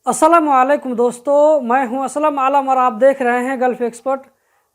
अस्सलामुअलैकुम दोस्तों, मैं हूं असलम आलम और आप देख रहे हैं गल्फ एक्सपर्ट।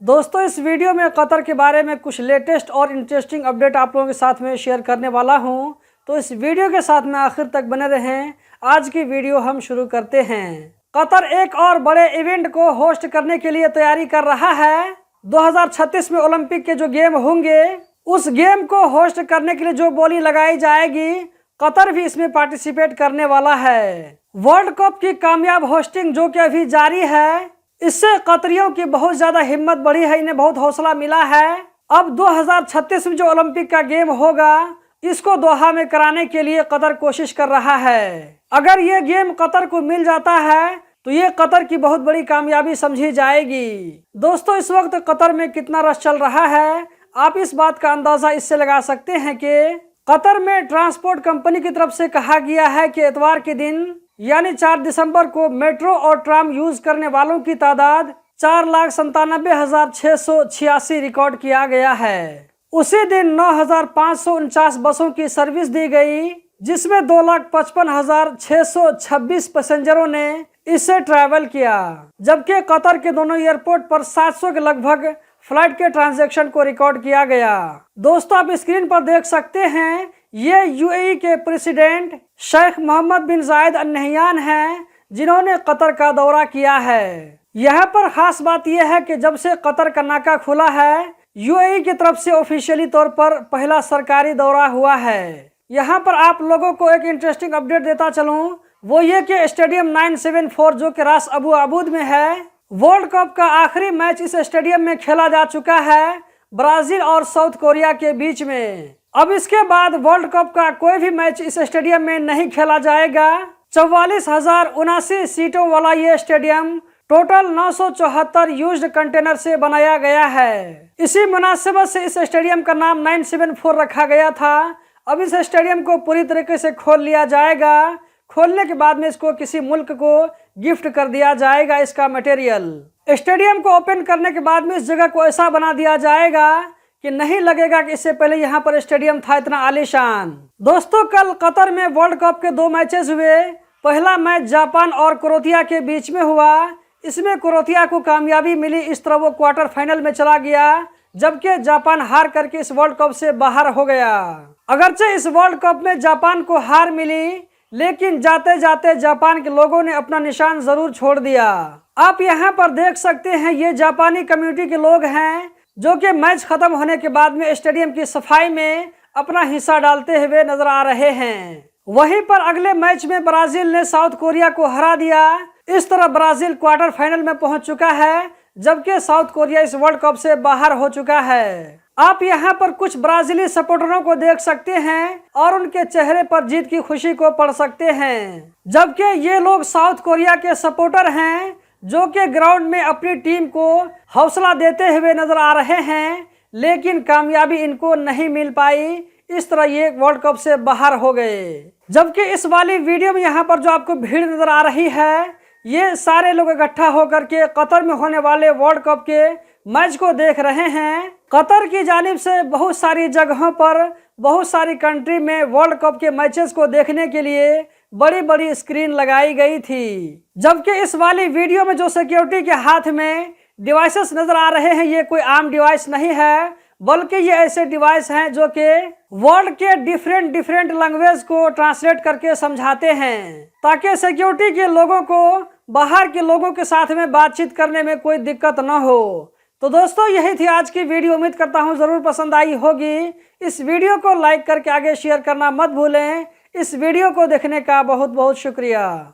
दोस्तों, इस वीडियो में कतर के बारे में कुछ लेटेस्ट और इंटरेस्टिंग अपडेट आप लोगों के साथ में शेयर करने वाला हूं, तो इस वीडियो के साथ में आखिर तक बने रहें। आज की वीडियो हम शुरू करते हैं। कतर एक और बड़े इवेंट को होस्ट करने के लिए तैयारी कर रहा है। 2036 में ओलंपिक के जो गेम होंगे, उस गेम को होस्ट करने के लिए जो बोली लगाई जाएगी, कतर भी इसमें पार्टिसिपेट करने वाला है। वर्ल्ड कप की कामयाब होस्टिंग जो कि अभी जारी है, इससे कतरियों की बहुत ज्यादा हिम्मत बढ़ी है, इन्हें बहुत हौसला मिला है। अब 2036 में जो ओलंपिक का गेम होगा, इसको दोहा में कराने के लिए कतर कोशिश कर रहा है। अगर ये गेम कतर को मिल जाता है तो ये कतर की बहुत बड़ी कामयाबी समझी जाएगी। दोस्तों, इस वक्त कतर में कितना रश चल रहा है, आप इस बात का अंदाजा इससे लगा सकते हैं कि कतर में ट्रांसपोर्ट कंपनी की तरफ से कहा गया है कि इतवार के दिन यानी 4 दिसंबर को मेट्रो और ट्राम यूज करने वालों की तादाद 4,97,686 रिकॉर्ड किया गया है। उसी दिन 9,549 बसों की सर्विस दी गई, जिसमें 2,55,626 पैसेंजरों ने इससे ट्रैवल किया, जबकि कतर के दोनों एयरपोर्ट पर 700 के लगभग फ्लाइट के ट्रांजैक्शन को रिकॉर्ड किया गया। दोस्तों, आप स्क्रीन पर देख सकते हैं, ये यूएई के प्रेसिडेंट शेख मोहम्मद बिन जायद अल नहयान हैं, जिन्होंने कतर का दौरा किया है। यहाँ पर खास बात यह है कि जब से कतर का नाका खुला है, यूएई की तरफ से ऑफिशियली तौर पर पहला सरकारी दौरा हुआ है। यहाँ पर आप लोगों को एक इंटरेस्टिंग अपडेट देता चलूं, वो ये कि स्टेडियम 974 जो कि रास अबू आबूद में है, वर्ल्ड कप का आखिरी मैच इस स्टेडियम में खेला जा चुका है, ब्राजील और साउथ कोरिया के बीच में। अब इसके बाद वर्ल्ड कप का कोई भी मैच इस स्टेडियम में नहीं खेला जाएगा। 44,079 सीटों वाला ये स्टेडियम टोटल 974 यूज्ड कंटेनर से बनाया गया है। इसी मुनासिबत से इस स्टेडियम का नाम 974 रखा गया था। अब इस स्टेडियम को पूरी तरीके से खोल लिया जाएगा। खोलने के बाद में इसको किसी मुल्क को गिफ्ट कर दिया जाएगा इसका मटेरियल। स्टेडियम को ओपन करने के बाद में इस जगह को ऐसा बना दिया जाएगा कि नहीं लगेगा कि इससे पहले यहाँ पर स्टेडियम था इतना आलीशान। दोस्तों, कल कतर में वर्ल्ड कप के 2 मैचेस हुए। पहला मैच जापान और क्रोएशिया के बीच में हुआ। इसमें क्रोएशिया को कामयाबी मिली, इस तरह वो क्वार्टर फाइनल में चला गया, जबकि जापान हार करके इस वर्ल्ड कप से बाहर हो गया। अगरचे इस वर्ल्ड कप में जापान को हार मिली, लेकिन जाते जाते जापान के लोगों ने अपना निशान जरूर छोड़ दिया। आप यहाँ पर देख सकते हैं, ये जापानी कम्युनिटी के लोग हैं जो कि मैच खत्म होने के बाद में स्टेडियम की सफाई में अपना हिस्सा डालते हुए नजर आ रहे हैं। वहीं पर अगले मैच में ब्राजील ने साउथ कोरिया को हरा दिया। इस तरह ब्राजील क्वार्टर फाइनल में पहुंच चुका है, जबकि साउथ कोरिया इस वर्ल्ड कप से बाहर हो चुका है। आप यहाँ पर कुछ ब्राजीली सपोर्टरों को देख सकते हैं और उनके चेहरे पर जीत की खुशी को पढ़ सकते हैं, जबकि ये लोग साउथ कोरिया के सपोर्टर हैं जो कि ग्राउंड में अपनी टीम को हौसला देते हुए नजर आ रहे हैं, लेकिन कामयाबी इनको नहीं मिल पाई। इस तरह ये वर्ल्ड कप से बाहर हो गए। जबकि इस वाली वीडियो में यहाँ पर जो आपको भीड़ नजर आ रही है, ये सारे लोग इकट्ठा होकर के कतर में होने वाले वर्ल्ड कप के मैच को देख रहे हैं। कतर की जानिब से बहुत सारी जगहों पर, बहुत सारी कंट्री में वर्ल्ड कप के मैचेस को देखने के लिए बड़ी बड़ी स्क्रीन लगाई गई थी। जबकि इस वाली वीडियो में जो सिक्योरिटी के हाथ में डिवाइसेस नजर आ रहे हैं, ये कोई आम डिवाइस नहीं है, बल्कि ये ऐसे डिवाइस हैं जो कि वर्ल्ड के डिफरेंट लैंग्वेज को ट्रांसलेट करके समझाते हैं, ताकि सिक्योरिटी के लोगों को बाहर के लोगों के साथ में बातचीत करने में कोई दिक्कत न हो। तो दोस्तों, यही थी आज की वीडियो। उम्मीद करता हूँ जरूर पसंद आई होगी। इस वीडियो को लाइक करके आगे शेयर करना मत भूलें। इस वीडियो को देखने का बहुत बहुत शुक्रिया।